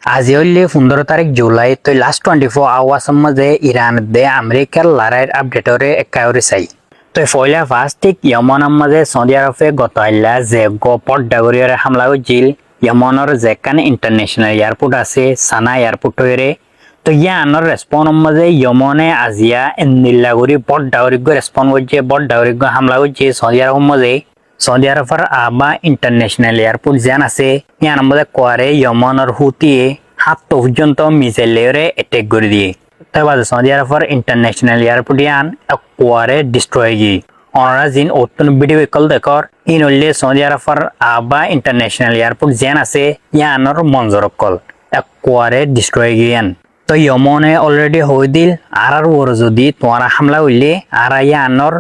আজি হইলে 15 জুলাই তো লাস্ট 24 আওয়ার্সের মাঝে ইরান দে আমেরিকার লড়াইয়ের আপডেটরে একাউরে চাই তো ফয়লা ফার্স্ট ঠিক ইয়মনের মাঝে সৌদি আরবে গত আইলা যে পর্দাগরিয়র হামলা হয়েছিল ইয়মনের যেখানে ইন্টারন্যাশনাল এয়ারপোর্ট আছে সানা এয়ারপোর্ট হয়ে তো ইয়ানোর রেসপন্সের মাঝে ইয়মনে আজিয়া নীলাগুড়ি পর্দাগরিগ রেসপন্স করছে পর্দাগরিগ হামলা হয়েছে সৌদি আরবের আবা ইন্টারন্যাশনাল এয়ারপোর্ট যেন আছে ইয়ার মধ্যে কোয়ারে ইয়মনের হুতিয়ে 7 পর্যন্ত মিসাইলেরে অ্যাটাক করে দিয়ে তবে সৌদি আরবের ইন্টারন্যাশনাল এয়ারপোর্ট ইয়ান কোয়ারে ডিস্ট্রয় গিয়ে ওনারা জিন অত্যন্ত ভিডিও কল দেখর ইন হইলে সৌদি আরবের আবা ইন্টারন্যাশনাল এয়ারপোর্ট যেন আছে ইয়ানোর মঞ্জর কল কোয়ারে ডিস্ট্রয় গিয়ান তো ইয়মনে অলরেডি হয়ে দিল আর ওর যদি তোমারা হামলা হইলে আর ইয়ানোর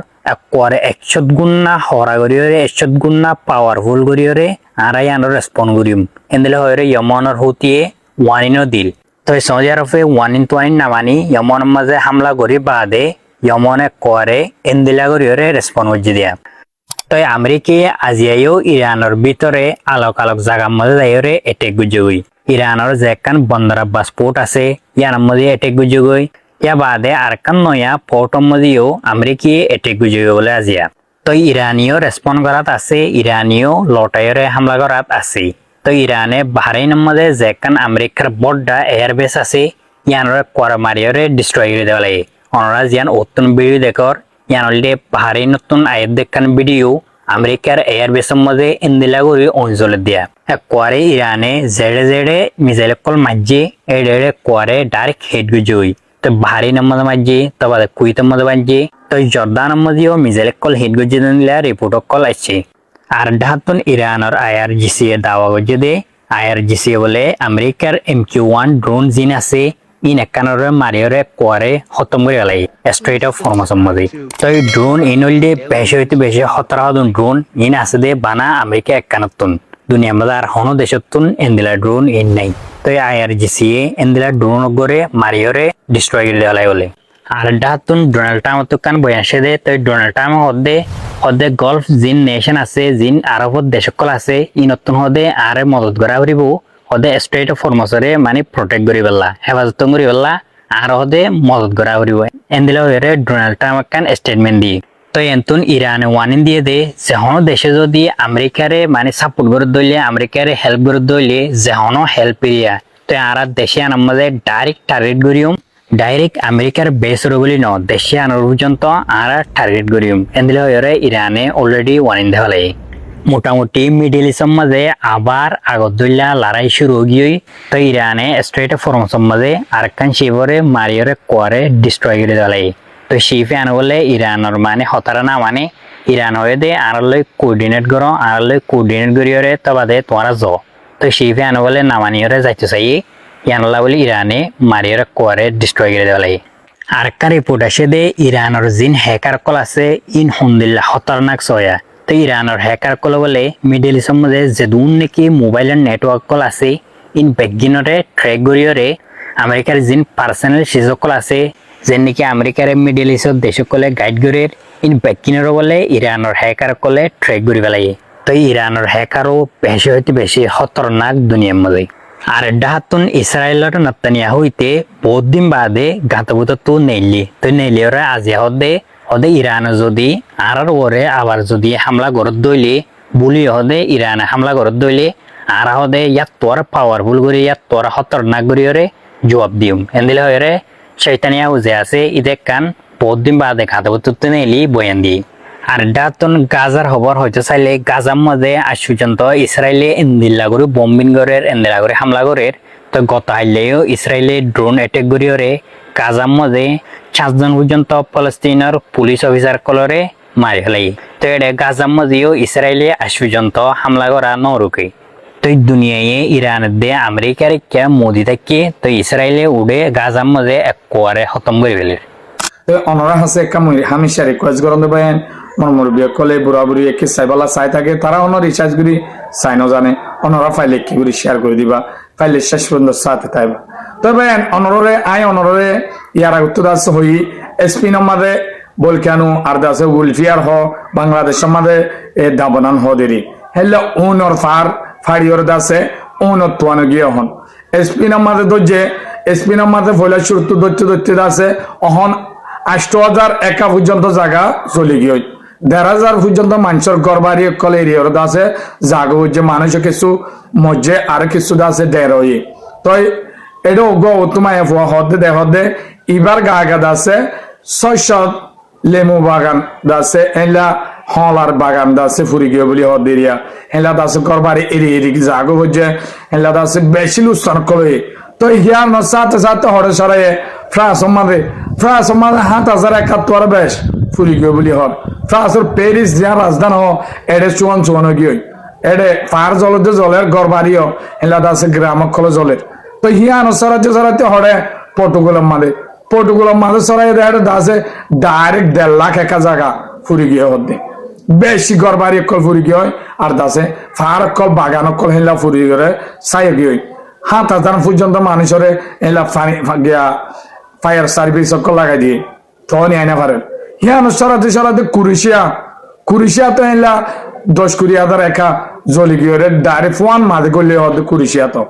কোয়ারে 100 গুণ না হরা করিয়রে 100 গুণ না পাওয়ারফুল করিয়রে আর ইয়ানোর রেসপন্স করিম এন্দিলে হয়ে ইয়মনের হুতিয়ে ওয়ানিনও দিল তো সৌদি আরবে ওয়ানিন নামানি ইয়মনের মাঝে হামলা করি বাদে ইয়মনে কোয়ারে এন্দিলা করিয়রে রেসপন্স করছে দিয়া তো আমেরিকা আজিয়াইও ইরানের ভিতরে আলোক জায়গার মধ্যে যাইরে এটেক গুজে গই ইরানের যেখান বন্দর আব্বাস পোর্ট আছে ইয়ার মধ্যে এটেক গুজে গই ইয়া বাদে আরকান নয়া পোর্টর মধ্যেও আমেরিকা এটেক গুজে বলে আজিয়া তো ইরানীয় রেসপন্স করাত আছে ইরানীয় লটাইরে হামলা করাত আছে তো ইরানে বাহরাইনের মধ্যে যেখান আমেরিকার বড়টা এয়ারবেস আছে ইয়ানোর কোয়ারা মারিয়রে ডিস্ট্রয় করে দেওয়া লাগে ওনারা জিয়ান নতুন ভিডিও দেখর ইয়ান অলরেডি বাহরাইন নতুন আয়ের দেখান ভিডিও আমেরিকার এয়ারবেসের মধ্যে ইন্দিলা করে অঞ্চলে দিয়া কোয়ারে ইরানে জেড়ে মিসাইল কল মাঝে এড়ে কোয়ারে ডাইরেক্ট হেড গুজই তো বাহরাইনের মধ্যে মাঝে তো বাদে কুইতের মধ্যে মাঝে তো জর্দানের মধ্যেও মিসাইল কল হেড গুজে দিলে রিপোর্ট কল আসছে আর ডাহাতন ইরানের IRGC এর দাওয়া করছে দে IRGC বলে আমেরিকার MQ-1 ড্রোন জিন আছে ইন একানরে মারিয়রে কোয়ারে খতম করে গেলাই স্ট্রেট অফ ফরমাসের মধ্যে তো এই ড্রোন ইন হইলে বেশি হইতে বেশি 17 ড্রোন ইন আছে দে বানা আমেরিকা একানতন দুনিয়ার মধ্যে আর হনো দেশতুন এন্দিলা ড্রোন ইন নাই তো IRGC এন্দিলা ড্রোন করে মারিয়রে ডিস্ট্রয় করে দেওয়ালাই বলে আর ডাহাতন ডোনাল্ড ট্রাম্প তো কান বয়াসে দে তো ডোনাল্ড ট্রাম্প হদে গল্ফ জিন নেশন আছে জিন আরবত দেশকল আছে ই নতুন হদে আরে মদত করা করিব হদে স্ট্রেট অফ ফরমাসরে মানে প্রটেক্ট করি পেলা হেফাজত করি পেলা আর হদে মদত করা করিব এন্দিলা হয়ে ডোনাল্ড ট্রাম্প কান স্টেটমেন্ট দিয়ে তো এনতুন ইরানে ওয়ার্নিং দিয়ে দে যে হনো দেশে যদি আমেরিকারে মানে সাপোর্ট করে দইলে আমেরিকারে হেল্প করে দইলে যে হনো হেল্প এরিয়া তো আর দেশে আনার মধ্যে ডাইরেক্ট টার্গেট করিম ডাইরেক্ট আমেরিকার বেস বলি ন দেশে আনার পর্যন্ত আর টার্গেট করিম এন্দিলে হয়ে ইরানে অলরেডি ওয়ার্নিং দেওয়া লাগে মোটামুটি মিডিল ইস্টের মাঝে আবার আগদুল্লা লড়াই শুরু গিয়ে তো ইরানে স্ট্রেট ফরমাসের মাঝে আরকান শিবরে মারিয়রে কোয়ারে ডিস্ট্রয় করে দেওয়া লাগে তো শিফে আনো বলে ইরানের মানে হতারা না মানে ইরান হয়ে দে আর লই কোঅর্ডিনেট করো আর লই কোঅর্ডিনেট করিয়রে তো বাদে তোমারা জ তো শিফে আনো বলে নামানিয়রে যাইতে চাই ইয়ানলা বলে ইরানে মারিয়রে কোয়ারে ডিস্ট্রয় করে দেওয়া লাগে আরকান রিপোর্ট আসে দে ইরানের জিন হ্যাকার কল আছে ইন হুন্দিল্লা খতরনাক সয়া তো ইরানের হ্যাকার কল বলে মিডল ইস্টের মধ্যে যেদুন নাকি মোবাইলের নেটওয়ার্ক কল আছে ইন বেগিনরে ট্র্যাক করিয়রে আমেরিকার জিন পার্সোনাল সিজকল আছে যে নাকি আমেরিকার মিডল ইস্টর দেশকলে গাইড করে ইন বেগিনরে বলে ইরানের হ্যাকার কলে ট্র্যাক করি পেলাই তো ইরানের হ্যাকারও বেশি হইতে বেশি খতরনাক দুনিয়ার মধ্যে আর ডাহাতুন ইসরায়েলের নেতানিয়াহু হইতে বহুত দিন বাদে গাতবুত তো নেইলি তো নেইলিওরে আজিয়া হদে ইরানে যদি আর ওরে আবার যদি হামলা করত দইলে বুলি হদে ইরানে হামলা করত দইলে আর হদে ইয়াত তোর পাওয়ারফুল করি ইয়াত তোর খতরনাক করিয়রে জবাব দিম এন্দিলে হয়ে শৈতানিয়াহু যে আছে ইদে কান বহুত দিন বাদে গাতবুত তো নেইলি বয়ান দি আর ডাতুন গাজার খবর হয়তো চাইলে গাজার মধ্যে আজ পর্যন্ত ইসরায়েলে এন্দিল্লা করে বম্বিং করে এন্দিলা করে হামলা করে তো গত হাইলেও ইসরায়েলে ড্রোন অ্যাটাক করিয়রে গাজার মধ্যে 5 জন পর্যন্ত ফলস্তিনের পুলিশ অফিসার কলরে মারি ফেলাই তো এটা গাজার মধ্যেও ইসরায়েলে আজ পর্যন্ত হামলা করা নরুকে তো দুনিয়ায় ইরানের দে আমেরিকার কে মোদি থাকে তো ইসরায়েলে উড়ে গাজার মধ্যে এক কোয়ারে খতম করে ফেলে অনরা হাসে হামেশা রিকোয়েস্ট করন দেবেন মুরব্বী কলে বুড়া বুড়ি একে সাইবালা চাই থাকে তারা অন্য রিচার্জ করি চাইনো জানে অনরা ফাইলে কি করে শেয়ার করে দিবা ফাইলে শেষ পর্যন্ত সাথে থাকবা তবে অনরে ইয়ার উত্তর আছে হই এসপি নম্বরে বল কেন আর দাসে উলফিয়ার হ বাংলাদেশ সম্মাদে এ দাবনান হ দেরি হেল্লা উনর ফার ফাড়িওর দাসে তুয়ানো গিয়ে হন স্পিনার মাঝে ধরছে স্পিনার মাঝে ফয়লা শুরু ধরতে আছে অহন 8,000 পর্যন্ত জায়গা চলে গিয়ে 1,500 পর্যন্ত মানুষের ঘর বাড়ি কল এরিয়ার আছে জাগো যে মানুষ কিছু মধ্যে আর কিছু আছে 1,500 তো এটা গো তোমায় হদে দে হদে এবার গাগা আছে 600 লেমু বাগান দাসে এলা হলার বাগান দাসে ফুরি গিয়ে বলি হদেরিয়া এলা দাসে করবারে এরি জাগো হচ্ছে এলা দাসে বেশি লুসান করে তো হিয়ার ন সাথে সাথে হরে সরে ফ্রান্স মারে 7,071 বেশ ফুরি গিয়ে বলি হর ফ্রান্সের প্যারিস যা রাজধানী হ এডে চুয়ান গিয়ে এডে ফার জলের ঘর বাড়িও এলা দাসে গ্রাম খোলো জলের তো হিয়ার সরাতে হরে পর্তুগালের মাঝে সরাই দেয় দাসে ডাইরেক্ট 1.5 লাখ জায়গা ফুরি গিয়ে হতে বেশি ঘর বাড়ি অকল ফুরি গিয়ে হয় আর দাসে ফার অকল বাগান অকল হেলা ফুরি গিয়ে চাই গিয়ে 7,000 পর্যন্ত মানুষের এলা গিয়া ফায়ার সার্ভিস অকল লাগাই দিয়ে তখন আইনা পারেন হিয়ানো সরাতে কুরিশিয়া তো এলা 10,000 জ্বলি গিয়ে ডাইরেক্ট ফোয়ান মাঝে করলে হতে কুরিশিয়া তো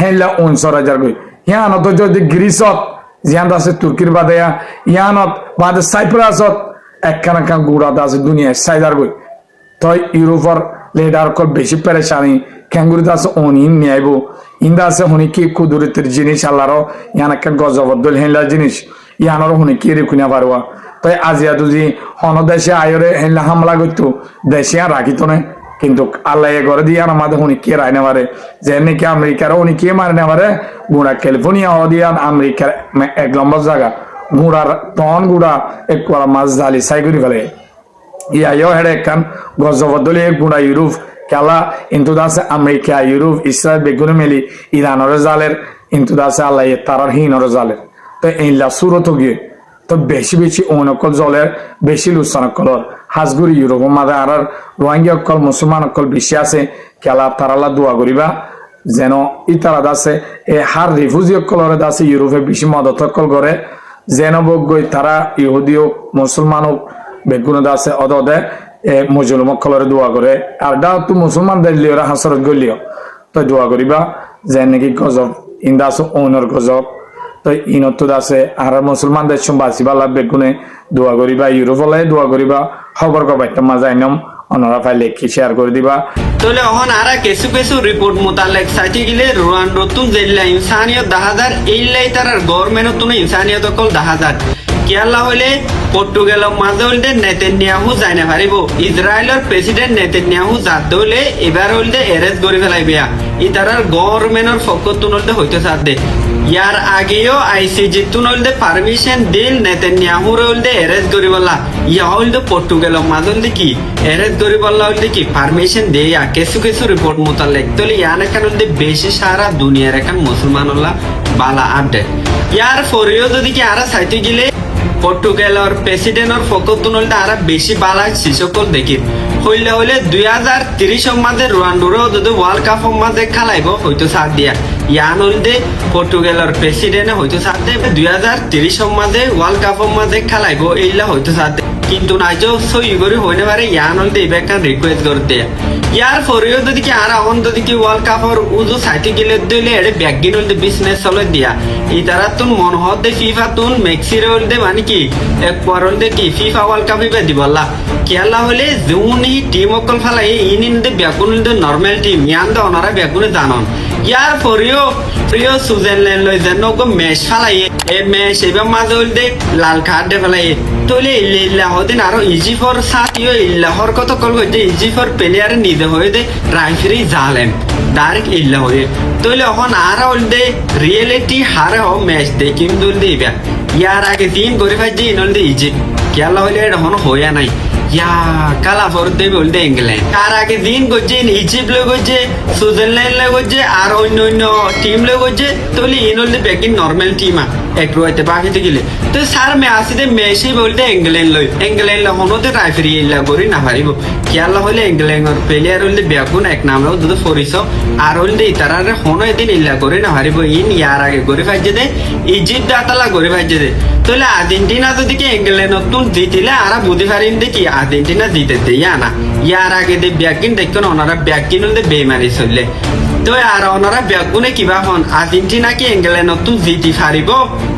হেলা 19,000 গই হিয়ানো তো যদি গ্রিসত জিয়ান আছে তুর্কির বাদে ইয়ানত বাদে সাইপ্রাসত একখানা গুড়া আছে দুনিয়ায় সাইদার গই তো ইউরোপর লেডার কল বেশি পেরেশানি ক্যাঙ্গুরিতে আছে অনিন নিয়াইব ইন্দা আছে হনি কি কুদুরিতের জিনিস আল্লাহর ইয়ান একটা গজবদ্দল হেলা জিনিস ইয়ানোর হনি কি রেখুনা পারবা তো আজিয়া দুজি হন দেশে আয়রে হেলা হামলা করতো দেশে আর রাখিত না কিন্তু আল্লাহ ঘরে দিয়ে আমাদের উনি কে রায় নেবারে যে নাকি আমেরিকার উনি কে মারে নেবারে গুড়া ক্যালিফোর্নিয়া দিয়ান আমেরিকার 1 নম্বর জায়গা গুড়ার তন গুড়া এক মাছ জালি সাই করে ফেলে ইয়াও হেডে একখান গজবদলি গুড়া ইউরোপ খেলা ইন্তু দাসে আমেরিকা ইউরোপ ইসরায়েল বেগুনে মেলি ইরানের জালের ইন্তু দাসে আল্লাহ তারার হিনর জালের তো এইলা সুরত গিয়ে তো বেশি অনকল জলের বেশি লুসান কলর হাজগুড়ি ইউরোপ মাঝে আর রোহিঙ্গা অকল মুসলমান অকল বেশি আছে খেলা তারালা দোয়া করিবা যেন ইতারা দাসে এ হার রিফিউজি অকলরে দাসে ইউরোপে বেশি মদত অকল করে যেন বগৈ তারা ইহুদি হোক মুসলমান হোক বেগুন দাসে অদে মুসলিম অকলরে দোয়া করে আর দা তো মুসলমান দিলিও হাসরত গলিও তো দোয়া করিবা যে নাকি গজব ইন্দাস ওনর গজব তো ইনত আছে আর মুসলমানদের বাঁচিবালা বেগুনে দোয়া করিবা ইউরোপলে দোয়া করিবা খবর কবাইটা মাজাই নম অনরা ফাইলে কি শেয়ার করে দিবা তোলে অহন আরা কিছু রিপোর্ট মোতালেক সাইতে গিলে রুয়ান রতুন জেল্লা ইনসানিয়ত 10,000 এইলাই তারার গভর্নমেন্ট তুনে ইনসানিয়ত কল 10,000 কেয়ালা হইলে পর্তুগালের মাঝে হইলে নেতানিয়াহু যাই না পারিব ইসরায়েলের প্রেসিডেন্ট নেতানিয়াহু যাতে হইলে এবার হইলে এরেস্ট করে ফেলাইবে ই তারার গভর্নমেন্টের ফকত তুনলতে হইতে সাথে ইয়ার আগেও আইসিজি তুনলতে পারমিশন দিল নেতানিয়াহুর হইলে এরেস্ট করে বলা ইয়া হইলে পর্তুগালের মাঝে হইলে কি এরেস্ট করে বলা হইলে কি পারমিশন দেয়া কিছু রিপোর্ট মোতালেক তোলে ইয়ান এখান হইলে বেশি সারা দুনিয়ার এখন মুসলমান হল্লা বালা আপডেট ইয়ার ফরিও যদি কি আরা সাইতে গেলে পর্তুগালের প্রেসিডেন্টের ফকতুন হইলে আরা বেশি বালা শিশকল দেখি হইলে 2030 মাঝে রোনাল্ডোরও যদি ওয়ার্ল্ড কাপ মাঝে খেলাইব হয়তো সাথ দিয়া ইয়ান হইলে পর্তুগালের প্রেসিডেন্ট হয়তো সাথ দেবে 2030 মাঝে ওয়ার্ল্ড কাপ মাঝে খেলাইব এইলা হয়তো সাথ কিন্তু নাইজো সই করে হইতে পারে ইয়ান হইলে এবার একটা রিকোয়েস্ট করতে ইয়ার ফরিও যদি কি আর এখন যদি কি ওয়ার্ল্ড কাপর উজো সাইতে গেলে দিলে এড়ে ব্যাগিন হইলে বিজনেস চলে দিয়া এই তারা তুন মন হতে ফিফা তুন মেক্সিরে হইলে মানে কি এক পর হইলে কি ফিফা ওয়ার্ল্ড কাপ ইবে দিবলা খেলা হলে যেমনি টিম অকল ফেলাই ইনিন্দে ব্যাগুন হইলে নর্মাল টিম ইয়ান দে ওনারা ব্যাগুনে জানন ইয়ার ফরিও প্রিয় সুইজারল্যান্ড লই যেন গো ম্যাচ ফেলাই এ ম্যাচ এবার মাঝে হইলে লাল কার্ড দে ফেলাই তোলে ইল্লা হদিন আরো ইজি ফর সাথিও ইল্লাহর কত কল হইতে ইজি ফর প্লেয়ার নিজে হয়ে দে রাইফারি জালেন ডাইরেক্ট ইল্লা হয়ে তোলে এখন আর হইলে রিয়েলিটি হারে হ ম্যাচ দে কিন্তু দিবা ইয়ার আগে দিন করে ফাইজে ইনলদে ইজিপ্ট খেলা হইলে এটা হন হইয়া নাই ইয়া কালা ফর দেবে হইলে ইংল্যান্ড তার আগে দিন করছে ইজিপ্ট লোক হচ্ছে সুইজারল্যান্ড লোক হচ্ছে আর অন্য টিম লোক হচ্ছে তোলে ইনলদে ব্যাকিং নর্মাল টিম একটু হইতে বাকিতে গেলে তো স্যার মে আসিতে মেসি বলতে ইংল্যান্ড হনতে রাইফারি ইল্লা করি না পারিব খেলা হইলে ইংল্যান্ডের প্লেয়ার হইলে ব্যাগুন এক নামরাও দুটো ফরিস আর হইলে তারারে হন এদিন ইল্লা করি না পারিব ইন ইয়ার আগে করে ফাইজে দে ইজিপ্ট দাতালা করে ফাইজে দে তাহলে আর্জেন্টিনা যদি কি ইংল্যান্ড নতুন জিতিলে আর বুঝতে পারিন দেখি আর্জেন্টিনা জিতে দেই না ইয়ার আগে দে ব্যাগিন দেখুন ওনারা ব্যাগিন হলে বেমারি চললে তো আর ওনারা ব্যাগুনে কিবা হন আর্জেন্টিনা কি ইংল্যান্ড নতুন জিতি হারিব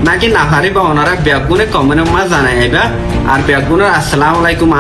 নাকি না হারিব ওনারা ব্যাগুনে কমেন্ট মা জানাই আইবা আর ব্যাগুনের আসসালামু আলাইকুম